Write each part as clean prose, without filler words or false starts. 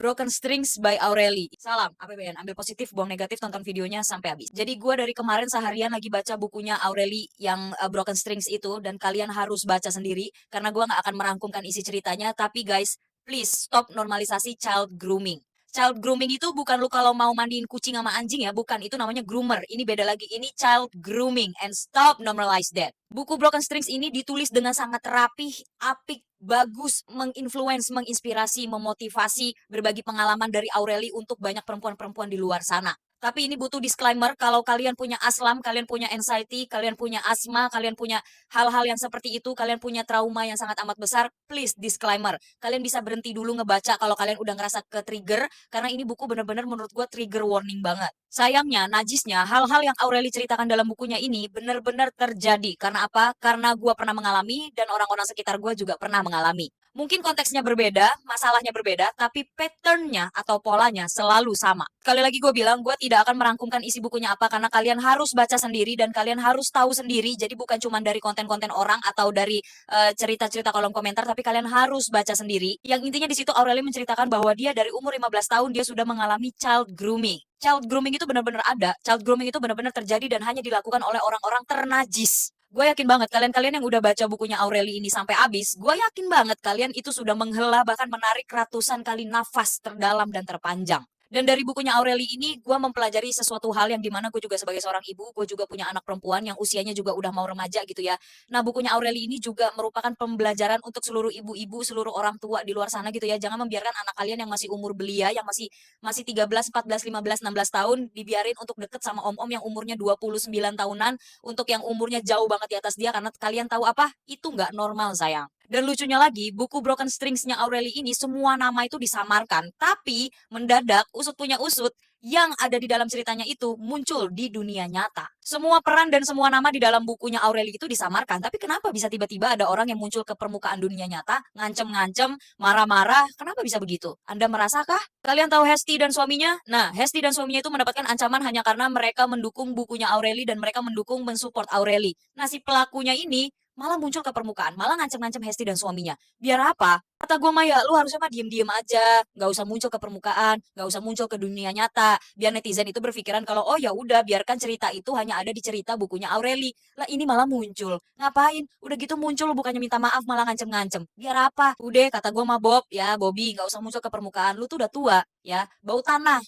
Broken Strings by Aureli. Salam, APBN. Ambil positif, buang negatif, tonton videonya sampai habis. Jadi gue dari kemarin seharian lagi baca bukunya Aureli yang Broken Strings itu, dan kalian harus baca sendiri, karena gue nggak akan merangkumkan isi ceritanya, tapi guys, please stop normalisasi child grooming. Child grooming itu bukan lu kalau mau mandiin kucing sama anjing ya, bukan. Itu namanya groomer. Ini beda lagi. Ini child grooming. And stop normalize that. Buku Broken Strings ini ditulis dengan sangat rapih, apik, bagus, menginfluence, menginspirasi, memotivasi, berbagi pengalaman dari Aureli untuk banyak perempuan-perempuan di luar sana. Tapi ini butuh disclaimer, kalau kalian punya aslam, kalian punya anxiety, kalian punya asma, kalian punya hal-hal yang seperti itu, kalian punya trauma yang sangat amat besar, please disclaimer. Kalian bisa berhenti dulu ngebaca kalau kalian udah ngerasa ke-trigger, karena ini buku bener-bener menurut gue trigger warning banget. Sayangnya, najisnya, hal-hal yang Aureli ceritakan dalam bukunya ini benar-benar terjadi. Karena apa? Karena gue pernah mengalami dan orang-orang sekitar gue juga pernah mengalami. Mungkin konteksnya berbeda, masalahnya berbeda, tapi patternnya atau polanya selalu sama. Sekali lagi gue bilang, gue tidak akan merangkumkan isi bukunya apa, karena kalian harus baca sendiri dan kalian harus tahu sendiri. Jadi bukan cuma dari konten-konten orang atau dari cerita-cerita kolom komentar, tapi kalian harus baca sendiri. Yang intinya di situ Aureli menceritakan bahwa dia dari umur 15 tahun dia sudah mengalami child grooming. Child grooming itu benar-benar ada, child grooming itu benar-benar terjadi dan hanya dilakukan oleh orang-orang ternajis. Gue yakin banget kalian-kalian yang udah baca bukunya Aureli ini sampai habis, gue yakin banget kalian itu sudah menghela bahkan menarik ratusan kali nafas terdalam dan terpanjang. Dan dari bukunya Aureli ini, gue mempelajari sesuatu hal yang dimana gue juga sebagai seorang ibu, gue juga punya anak perempuan yang usianya juga udah mau remaja gitu ya. Nah, bukunya Aureli ini juga merupakan pembelajaran untuk seluruh ibu-ibu, seluruh orang tua di luar sana gitu ya. Jangan membiarkan anak kalian yang masih umur belia, yang masih 13, 14, 15, 16 tahun, dibiarin untuk deket sama om-om yang umurnya 29 tahunan, untuk yang umurnya jauh banget di atas dia, karena kalian tahu apa? Itu nggak normal, sayang. Dan lucunya lagi, buku Broken Strings-nya Aureli ini semua nama itu disamarkan. Tapi mendadak, usut punya usut, yang ada di dalam ceritanya itu muncul di dunia nyata. Semua peran dan semua nama di dalam bukunya Aureli itu disamarkan. Tapi kenapa bisa tiba-tiba ada orang yang muncul ke permukaan dunia nyata, ngancem-ngancem, marah-marah? Kenapa bisa begitu? Anda merasakah? Kalian tahu Hesti dan suaminya? Nah, Hesti dan suaminya itu mendapatkan ancaman hanya karena mereka mendukung bukunya Aureli dan mereka mendukung mensupport Aureli. Nah, si pelakunya ini malah muncul ke permukaan, malah ngancem-ngancem Hesti dan suaminya. Biar apa? Kata gue mah ya, lu harusnya mah diem-diem aja, nggak usah muncul ke permukaan, nggak usah muncul ke dunia nyata. Biar netizen itu berpikiran kalau oh ya udah, biarkan cerita itu hanya ada di cerita bukunya Aureli. Lah ini malah muncul. Ngapain? Udah gitu muncul bukannya minta maaf malah ngancem-ngancem. Biar apa? Udah kata gue mah Bob ya, Bobby nggak usah muncul ke permukaan. Lu tuh udah tua ya, bau tanah.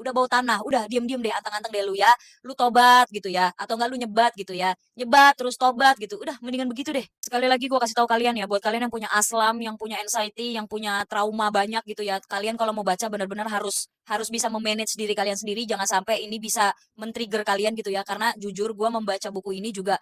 Udah bau tanah, udah diem-diem deh, anteng-anteng deh lu ya. Lu tobat gitu ya, atau enggak lu nyebat gitu ya. Nyebat terus tobat gitu. Udah mendingan begitu deh. Sekali lagi gue kasih tahu kalian ya, buat kalian yang punya aslam, yang punya anxiety, yang punya trauma banyak gitu ya. Kalian kalau mau baca benar-benar harus bisa memanage diri kalian sendiri. Jangan sampai ini bisa men-trigger kalian gitu ya. Karena jujur gue membaca buku ini juga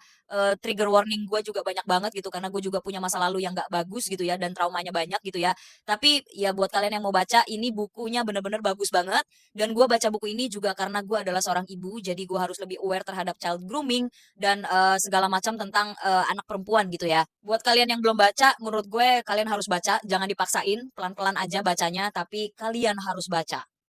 trigger warning gue juga banyak banget gitu. Karena gue juga punya masa lalu yang gak bagus gitu ya, dan traumanya banyak gitu ya. Tapi ya buat kalian yang mau baca, ini bukunya benar-benar bagus banget. Dan gue baca buku ini juga karena gue adalah seorang ibu, jadi gue harus lebih aware terhadap child grooming dan segala macam tentang anak perempuan gitu ya. Buat kalian yang belum baca, menurut gue kalian harus baca, jangan dipaksain, pelan-pelan aja bacanya, tapi kalian harus baca.